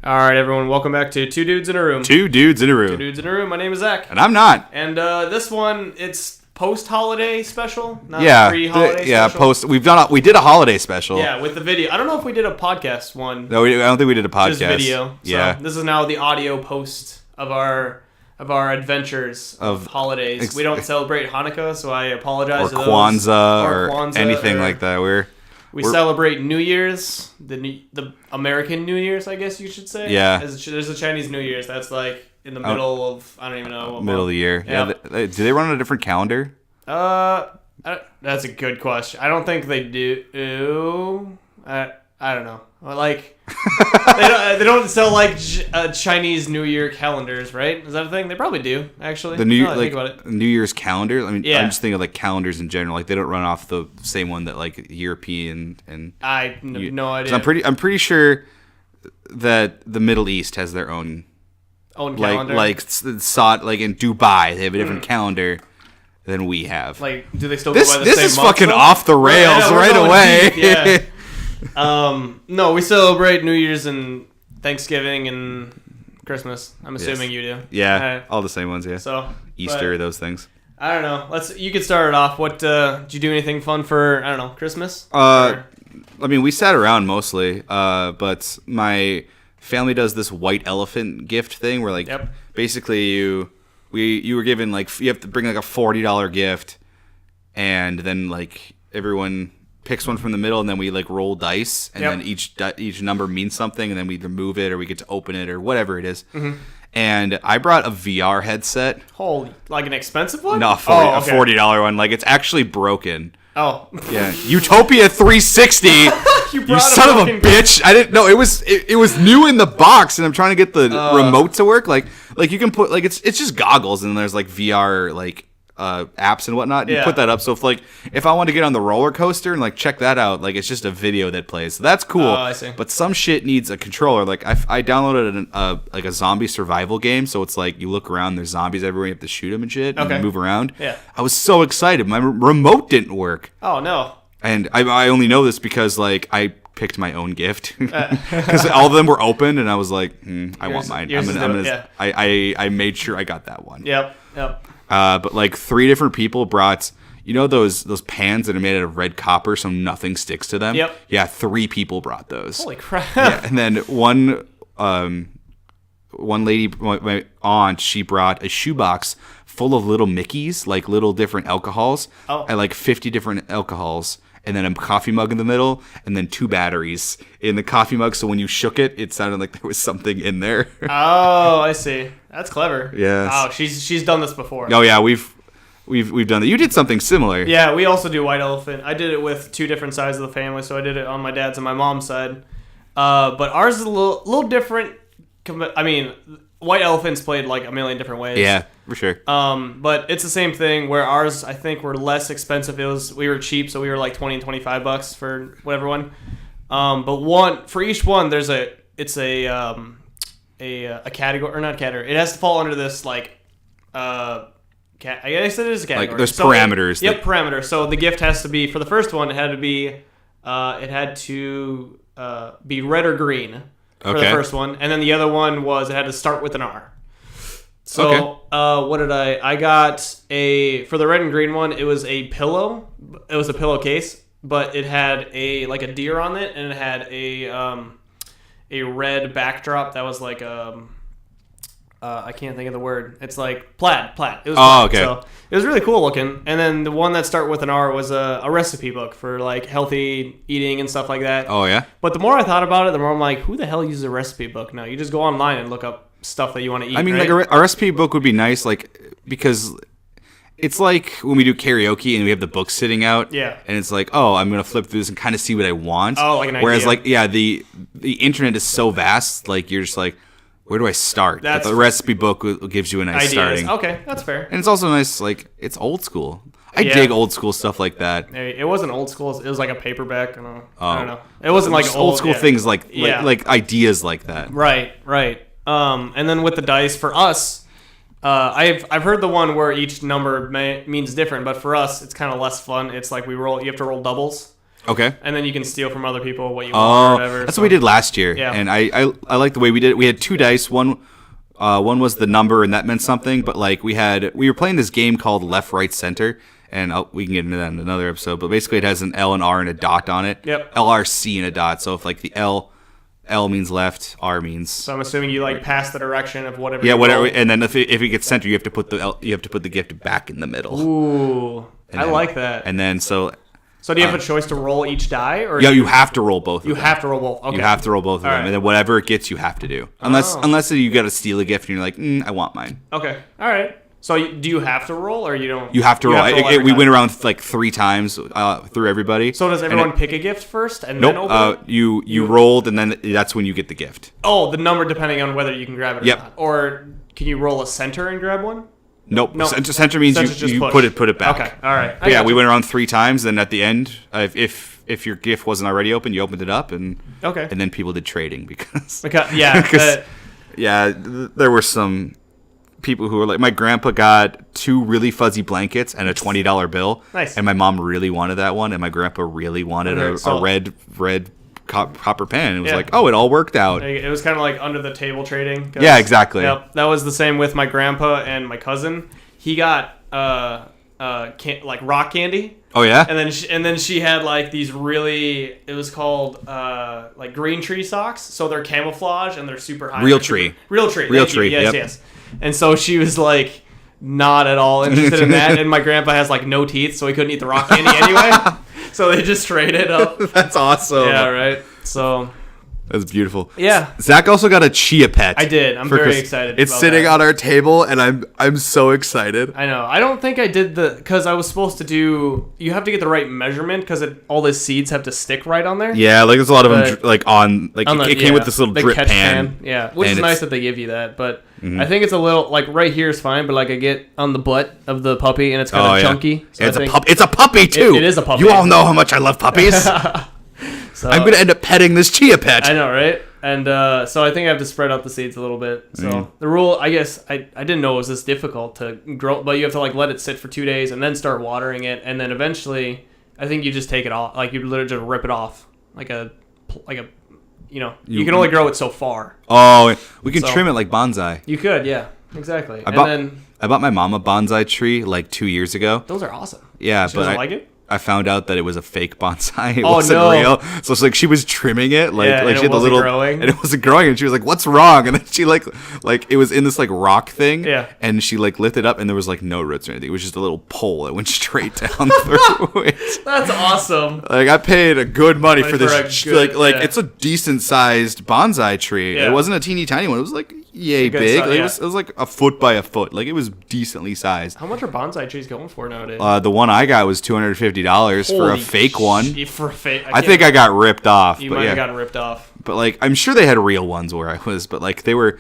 All right, everyone, welcome back to Two Dudes in a Room. Two Dudes in a Room. Two Dudes in a Room. My name is Zach. And I'm not. And this one, it's post-holiday special, not pre-holiday special. We did a holiday special. Yeah, with the video. I don't know if we did a podcast one. No, I don't think we did a podcast. Just video. Yeah. So this is now the audio post of our adventures of holidays. We don't celebrate Hanukkah, so I apologize. Or Kwanzaa or anything like that. We celebrate New Year's, the American New Year's, I guess you should say. Yeah. There's a Chinese New Year's. That's like in the middle of, I don't even know. Middle of the year. Yeah. Do they run on a different calendar? That's a good question. I don't think they do. I don't know. Like, they don't sell like Chinese New Year calendars, right? Is that a thing? They probably do, actually. The think about it. New Year's calendar. I mean, yeah. I'm just thinking of like calendars in general. Like they don't run off the same one that like European and. I have no idea. I'm pretty sure that the Middle East has their own calendar. Like in Dubai, they have a different calendar than we have. Like, do they still go by the same month? This is fucking off the rails right away. Yeah. No, we celebrate New Year's and Thanksgiving and Christmas. I'm assuming you do. Yeah, all the same ones. Yeah. So Easter, those things. I don't know. You could start it off. What did you do anything fun for? I don't know, Christmas. I mean, we sat around mostly. But my family does this white elephant gift thing where basically you were given you have to bring like a $40 gift, and then like everyone picks one from the middle, and then we like roll dice, and then each number means something, and then we either move it or we get to open it or whatever it is. Mm-hmm. And I brought a VR headset. Holy, like an expensive one? No, a $40 one. Like it's actually broken. Oh. Yeah. Utopia 360. you son of a bitch. I didn't know it was new in the box, and I'm trying to get the remote to work. Like you can put it's just goggles, and there's like VR apps and whatnot. You put that up, so if I want to get on the roller coaster and check that out, it's just a video that plays. So that's cool. Oh, I see. But some shit needs a controller. Like I downloaded a zombie survival game, so it's like you look around, there's zombies everywhere, you have to shoot them and shit, and move around. Yeah. I was so excited. My remote didn't work. Oh no. And I only know this because I picked my own gift because all of them were open, and I was like, I want mine. I made sure I got that one. Yep. But 3 different people brought, those pans that are made out of red copper so nothing sticks to them? Yep. Yeah, 3 people brought those. Holy crap. Yeah, and then one lady, my aunt, she brought a shoebox full of little Mickeys, little different alcohols. Oh. And 50 different alcohols. And then a coffee mug in the middle, and then 2 batteries in the coffee mug. So when you shook it, it sounded like there was something in there. Oh, I see. That's clever. Yeah. Oh, she's done this before. Oh yeah, we've done that. You did something similar. Yeah, we also do white elephant. I did it with 2 different sides of the family, so I did it on my dad's and my mom's side. But ours is a little different. I mean, white elephant's played a million different ways. Yeah, for sure. But it's the same thing where ours, I think, were less expensive. We were cheap, so we were $20 and $25 for whatever one. But for each one, it's a category, or not category. It has to fall under this I guess it is a category. There's parameters. Parameters. So the gift has to be, for the first one, it had to be red or green. For the first one, and then the other one it had to start with an R. So, what did I got for the red and green one, it was a pillow. It was a pillowcase, but it had a deer on it, and it had a red backdrop that was I can't think of the word. It's plaid. It was plaid. Okay. So it was really cool looking. And then the one that started with an R was a recipe book for healthy eating and stuff like that. Oh yeah. But the more I thought about it, the more I'm like, who the hell uses a recipe book now? You just go online and look up stuff that you want to eat. I mean, right? a recipe book would be nice, because it's like when we do karaoke and we have the book sitting out. Yeah. And it's like, oh, I'm gonna flip through this and kind of see what I want. Oh, like an idea. Whereas the internet is so vast, you're just like, where do I start? But the recipe book gives you a nice starting. Okay, that's fair. And it's also nice, it's old school. I dig old school stuff like that. It wasn't old school. It was like a paperback. I don't know. It wasn't old school things like ideas like that. Right. And then with the dice, for us, I've heard the one where each number means different, but for us, it's kind of less fun. It's you have to roll doubles. Okay. And then you can steal from other people what you want or whatever. That's what we did last year. Yeah. And I like the way we did it. We had 2 dice. One was the number, and that meant something. But like we were playing this game called Left, Right, Center, and we can get into that in another episode. But basically, it has an L and R and a dot on it. Yep. L, R, C and a dot. So if like the L means left, R means. So I'm assuming you like pass the direction of whatever. Yeah, whatever. And then if it gets center, you have to put the gift back in the middle. Ooh, I like that. And then so. So do you have a choice to roll each die, or you have to roll both. You have to roll both. Okay. You have to roll both of them, and then whatever it gets, you have to do. Unless you got to steal a gift and you're like, I want mine. Okay. All right. So do you have to roll, or you don't? You have to roll. We went around like 3 times through everybody. So does everyone pick a gift first and then open it? You rolled, and then that's when you get the gift. Oh, the number depending on whether you can grab it or not. Or can you roll a center and grab one? Nope. Center means you put it back. Okay. All right. Yeah, we went around 3 times, and at the end, if your gift wasn't already open, you opened it up, and then people did trading because there were some people who were like, my grandpa got 2 really fuzzy blankets and a $20 bill. Nice. And my mom really wanted that one, and my grandpa really wanted a red copper pen. It was like, it all worked out. It was kind of like under the table trading. Yeah, exactly. Yep, that was the same with my grandpa and my cousin. He got like rock candy. Oh yeah. And then she had like these really, it was called like green tree socks. So they're camouflage and they're super high. Real tree. Yes. And so she was like not at all interested in that. And my grandpa has like no teeth, so he couldn't eat the rock candy anyway. So they just traded up. That's awesome. Yeah, right. So that's beautiful. Yeah. Zach also got a chia pet. I did. I'm very excited. It's sitting on our table, and I'm so excited. I know. I don't think I did because I was supposed to do. You have to get the right measurement because all the seeds have to stick right on there. Yeah, like there's a lot of them it came with this little drip pan. Yeah, which is nice that they give you that, but. Mm-hmm. I think it's a little like right here is fine, but like I get on the butt of the puppy and it's kind of chunky. So it's a puppy too. It is a puppy. You all know how much I love puppies. So, I'm gonna end up petting this chia pet. I know, right? And so I think I have to spread out the seeds a little bit. So the rule, I guess, I didn't know it was this difficult to grow, but you have to like let it sit for 2 days and then start watering it, and then eventually, I think you just take it off, like you literally just rip it off, like a. You can only grow it so far. Oh, we can trim it like bonsai. You could, yeah, exactly. I bought my mom a bonsai tree like 2 years ago. Those are awesome. Yeah, she doesn't like it? I found out that it was a fake bonsai. It wasn't real. So it's like she was trimming it, she had the little growing. And it wasn't growing, and she was like, "What's wrong?" And then she like it was in this like rock thing. Yeah. And she like lifted up, and there was like no roots or anything. It was just a little pole that went straight down through it. That's awesome. Like I paid a good money for this. It's a decent sized bonsai tree. Yeah. It wasn't a teeny tiny one. It was like big. It was like a foot by a foot. Like it was decently sized. How much are bonsai trees going for nowadays? The one I got was $250 for a fake one. For a fake, I think I got ripped off. You might have gotten ripped off. But like, I'm sure they had real ones where I was. But like, they were.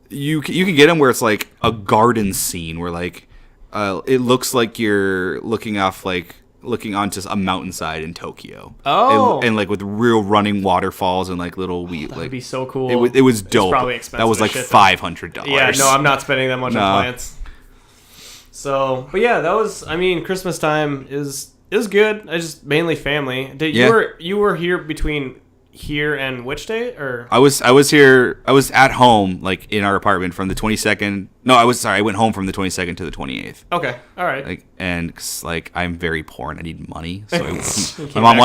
You can get them where it's like a garden scene where like, it looks like you're looking onto a mountainside in Tokyo. Oh. And like with real running waterfalls and like little that would be so cool. It was dope. It's probably expensive. That was like $500. Yeah, no, I'm not spending that much on plants. So, but yeah, that was. I mean, Christmas time is good. I just mainly family. You were here between here and which day or? I was here. I was at home, like in our apartment from the 22nd. No, I went home from the 22nd to the 28th. Okay, all right. I'm very poor and I need money. So my mom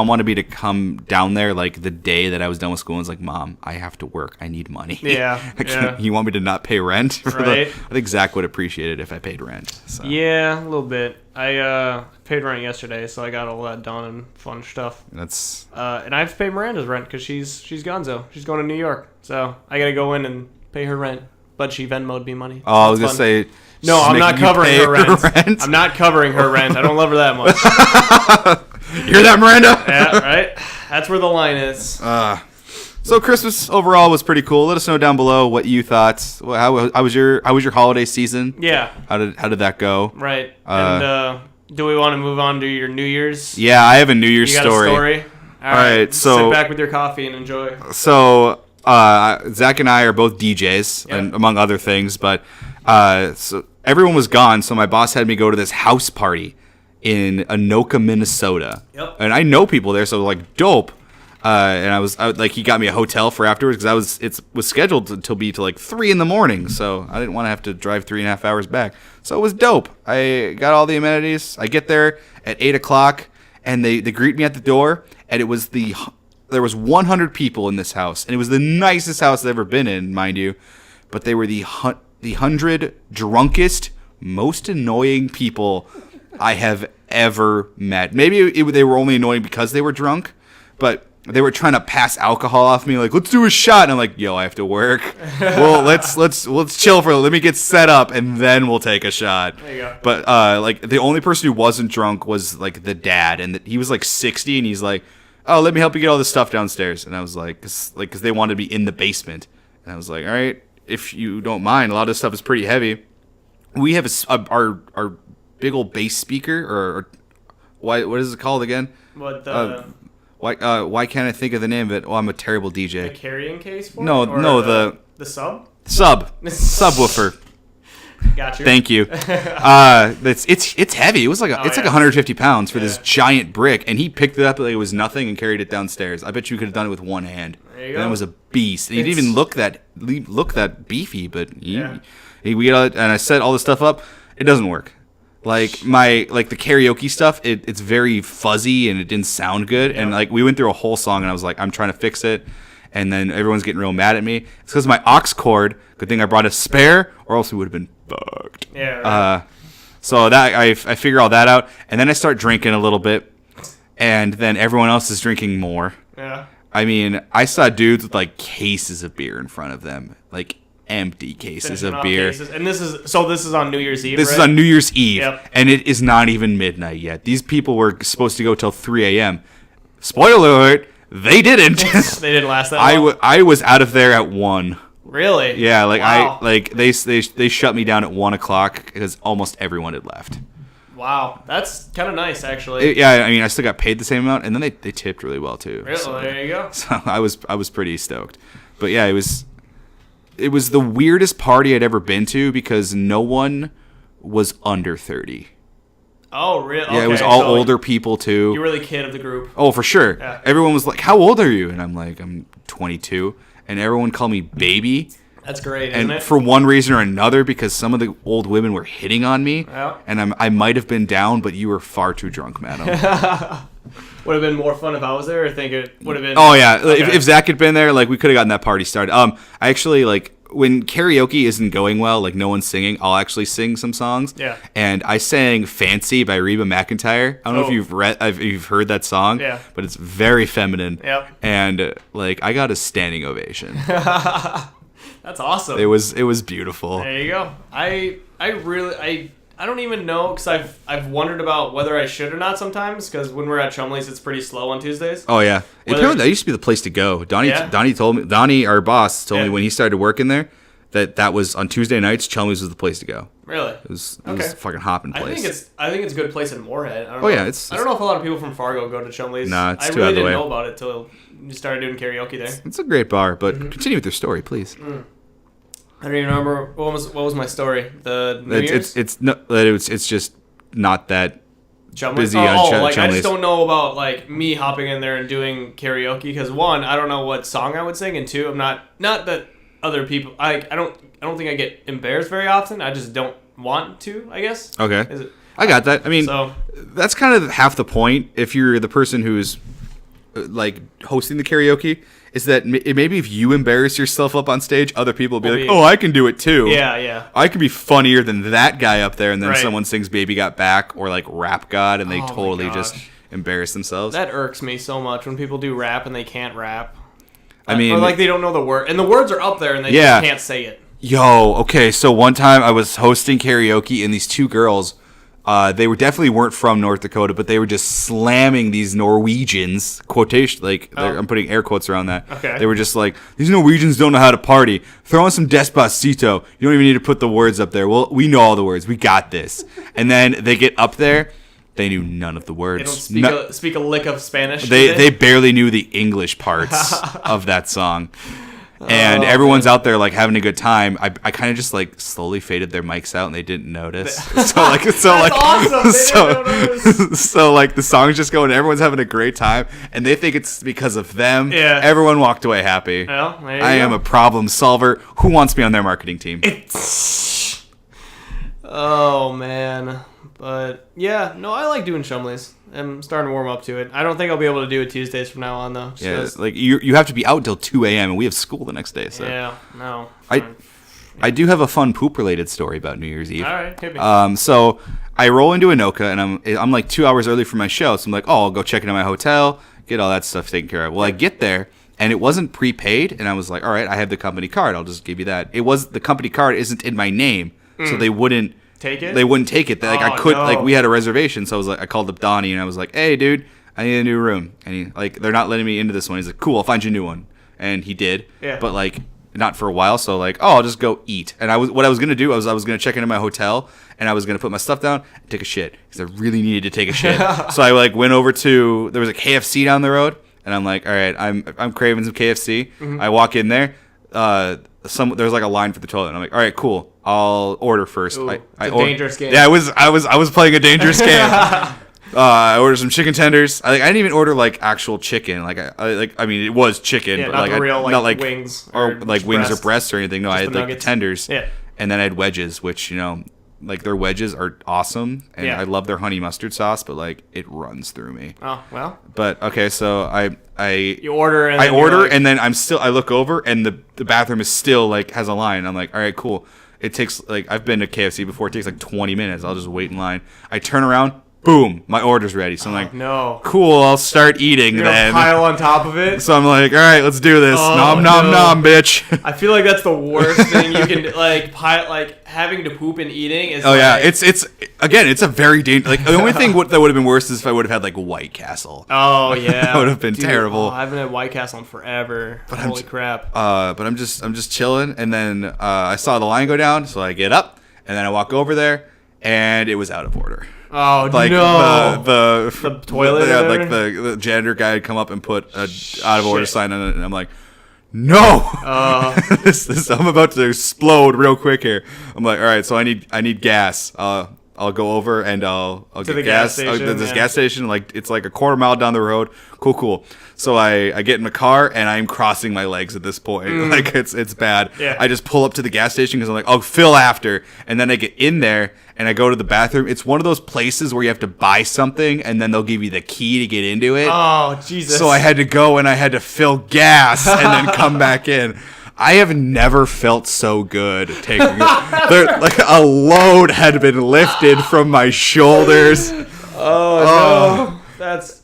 wanted me to come down there like the day that I was done with school and was like, "Mom, I have to work. I need money." Yeah. You want me to not pay rent? Right. I think Zach would appreciate it if I paid rent. So. Yeah, a little bit. I paid rent yesterday, so I got all that done and fun stuff. That's. And I have to pay Miranda's rent because she's gonzo. She's going to New York, so I gotta go in and pay her rent. But she Venmo'd me money. Oh, I was gonna say. No, I'm not covering her rent. I'm not covering her rent. I don't love her that much. You hear that, Miranda? Yeah, right. That's where the line is. So Christmas overall was pretty cool. Let us know down below what you thought. How was your holiday season? Yeah. How did that go? Right. And do we want to move on to your New Year's? Yeah, I have a New Year's story. You got a story? All right. So sit back with your coffee and enjoy. So Zach and I are both DJs, and among other things, but so everyone was gone, so my boss had me go to this house party, in Anoka, Minnesota. Yep. And I know people there, so like dope. And he got me a hotel for afterwards because it was scheduled to be till like 3 a.m. So I didn't want to have to drive 3.5 hours back. So it was dope. I got all the amenities. I get there at 8 o'clock and they greet me at the door, and there was 100 people in this house, and it was the nicest house I've ever been in, mind you. But they were the 100 drunkest, most annoying people I have ever met. Maybe they were only annoying because they were drunk, but they were trying to pass alcohol off me, like, let's do a shot. And I'm like, yo, I have to work. Well, let's chill let me get set up, and then we'll take a shot. There you go. But like the only person who wasn't drunk was like the dad, and he was like 60, and he's like, oh, let me help you get all this stuff downstairs. And I was like, because they wanted to be in the basement. And I was like, all right, if you don't mind, a lot of this stuff is pretty heavy. We have our big old bass speaker, or what is it called again? What why can't I think of the name of it? Oh, I'm a terrible DJ. The carrying case for no, it? Or no, the sub? Subwoofer. Got you. Thank you. It's heavy. It was like like 150 pounds for this giant brick, and he picked it up like it was nothing and carried it downstairs. I bet you could have done it with one hand. There you go. And it was a beast. And he didn't even look that beefy, but we got, and I set all this stuff up. It doesn't work. Like the karaoke stuff, it's very fuzzy and it didn't sound good. Yeah. And like we went through a whole song, and I was like, I'm trying to fix it. And then everyone's getting real mad at me. It's because my aux cord. Good thing I brought a spare, or else we would have been fucked. Yeah. Right. So that I figure all that out, and then I start drinking a little bit, and then everyone else is drinking more. Yeah. I mean, I saw dudes with like cases of beer in front of them, like empty cases of beer. And this is on New Year's Eve. This right? is on New Year's Eve, yep. And it is not even midnight yet. These people were supposed to go till 3 a.m. Spoiler alert. They didn't. They didn't last that long. I was out of there at 1. Really? Yeah, like wow. they shut me down at 1 o'clock because almost everyone had left. Wow, that's kind of nice, actually. Yeah, I mean, I still got paid the same amount, and then they tipped really well too. Really? So, there you go. So I was pretty stoked, but yeah, it was the weirdest party I'd ever been to because no one was under 30. Oh, really? Yeah, okay, it was all older people, too. You were the kid of the group. Oh, for sure. Yeah. Everyone was like, how old are you? And I'm like, I'm 22. And everyone called me baby. That's great, isn't it? And for one reason or another, because some of the old women were hitting on me. Yeah. And I might have been down, but you were far too drunk, madam. Would have been more fun if I was there, or think it would have been... Oh, yeah. Okay. If Zach had been there, like, we could have gotten that party started. I actually, like... When karaoke isn't going well, like no one's singing, I'll actually sing some songs. Yeah. And I sang "Fancy" by Reba McEntire. I don't know if you've heard that song. Yeah. But it's very feminine. Yep. And like I got a standing ovation. That's awesome. It was beautiful. There you go. I don't even know, because I've wondered about whether I should or not sometimes, because when we're at Chumley's, it's pretty slow on Tuesdays. Oh, yeah. Apparently, that used to be the place to go. Donnie, our boss, told me when he started working there that was on Tuesday nights, Chumley's was the place to go. Really? It was a fucking hopping place. I think it's a good place in Moorhead. I don't know if a lot of people from Fargo go to Chumley's. Nah, it's too I out of the really way. didn't know about it till you started doing karaoke there. It's a great bar, but continue with your story, please. I don't even remember what was my story. The New Year's? It's just not that Chumley's? busy on Chumley's. I just Chumley's. don't know about like me hopping in there and doing karaoke, because one, I don't know what song I would sing, and two, I'm not that other people. I don't think I get embarrassed very often. I just don't want to, I guess. Okay. I got that. I mean, that's kind of half the point. If you're the person who's like hosting the karaoke, is that maybe if you embarrass yourself up on stage, other people will be like, oh, I can do it too. Yeah. I can be funnier than that guy up there, and then someone sings Baby Got Back or like Rap God, and they totally just embarrass themselves. That irks me so much when people do rap and they can't rap. I mean, or like they don't know the word, and the words are up there and they just can't say it. Yo, okay, so one time I was hosting karaoke, and these two girls, they definitely weren't from North Dakota, but they were just slamming these Norwegians, quotation, like, I'm putting air quotes around that. Okay. They were just like, these Norwegians don't know how to party. Throw on some Despacito. You don't even need to put the words up there. Well, we know all the words. We got this. And then they get up there. They knew none of the words. They don't speak a lick of Spanish. They barely knew the English parts of that song. And everyone's out there like having a good time. I kind of just like slowly faded their mics out and they didn't notice. Awesome. So like the song's just going, everyone's having a great time and they think it's because of them. Yeah. Everyone walked away happy. Well, I am a problem solver. Who wants me on their marketing team? Oh man. But yeah, no, I like doing Shumleys. I'm starting to warm up to it. I don't think I'll be able to do it Tuesdays from now on though. Like you have to be out until 2 a.m. and we have school the next day. So yeah, no. I do have a fun poop related story about New Year's Eve. All right, hit me. So I roll into Anoka and I'm like 2 hours early for my show, so I'm like, I'll go check into my hotel, get all that stuff taken care of. Well, I get there and it wasn't prepaid, and I was like, all right, I have the company card. I'll just give you that. The company card isn't in my name, so they wouldn't. Take it? They wouldn't take it. We had a reservation, so I called up Donnie and I was like, "Hey, dude, I need a new room." And they're not letting me into this one. He's like, "Cool, I'll find you a new one." And he did. Yeah. But not for a while. So I'll just go eat. And what I was gonna do, I was gonna check into my hotel and I was gonna put my stuff down and take a shit because I really needed to take a shit. So I went over to, there was a KFC down the road, and I'm like, all right, I'm craving some KFC. Mm-hmm. I walk in there. There's like a line for the toilet, and I'm like, all right, cool, I'll order first. Ooh, I dangerous game. Yeah, I was playing a dangerous game. I ordered some chicken tenders. I didn't even order like actual chicken. I mean, it was chicken, but not real not like wings or like wings or breasts or anything. No, I had like tenders. Yeah. And then I had wedges, which like their wedges are awesome, and I love their honey mustard sauce, but like it runs through me. Oh well. But okay, so you order and and then I look over and the bathroom is still like has a line. I'm like, all right, cool. It takes I've been to KFC before. It takes like 20 minutes. I'll just wait in line. I turn around, boom, my order's ready. So I'm like, no, cool. I'll start eating. You're then gonna pile on top of it. So I'm like, all right, let's do this. Nom nom nom, bitch. I feel like that's the worst thing you can having to poop and eating is. Oh yeah, it's a very dangerous. Like the only thing that would have been worse is if I would have had like White Castle. Oh yeah, that would have been terrible. I haven't had White Castle in forever. But holy crap. But I'm just chilling, and then I saw the line go down, so I get up and then I walk over there, and it was out of order. Oh no! The toilet. The janitor guy had come up and put a out of order sign on it, and I'm like, no! I'm about to explode real quick here. I'm like, all right, so I need gas. I'll go over and I'll get gas. This gas station, it's like a quarter mile down the road. Cool. So I get in the car and I'm crossing my legs at this point. It's bad. Yeah. I just pull up to the gas station because I'm like, I'll fill after. And then I get in there and I go to the bathroom. It's one of those places where you have to buy something and then they'll give you the key to get into it. Oh, Jesus. So I had to go and I had to fill gas and then come back in. I have never felt so good taking it. Like a load had been lifted from my shoulders. Oh no. That's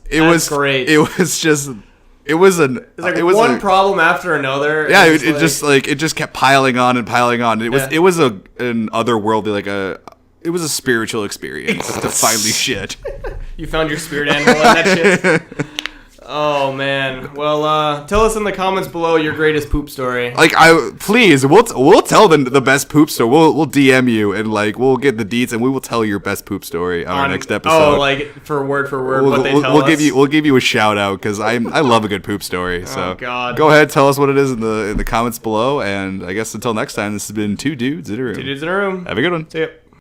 great. It was one problem after another. Yeah, it just kept piling on and piling on. It was an otherworldly it was a spiritual experience to finally shit. You found your spirit animal in that shit. Oh man. Well, tell us in the comments below your greatest poop story. Please, we'll tell the best poop story. We'll DM you and we'll get the deets and we will tell your best poop story on our next episode. Oh, for word what they tell us. We'll give you a shout out because I love a good poop story. So oh God. Go ahead, tell us what it is in the comments below, and I guess until next time, this has been 2 Dudes in a Room. 2 Dudes in a Room. Have a good one. See ya.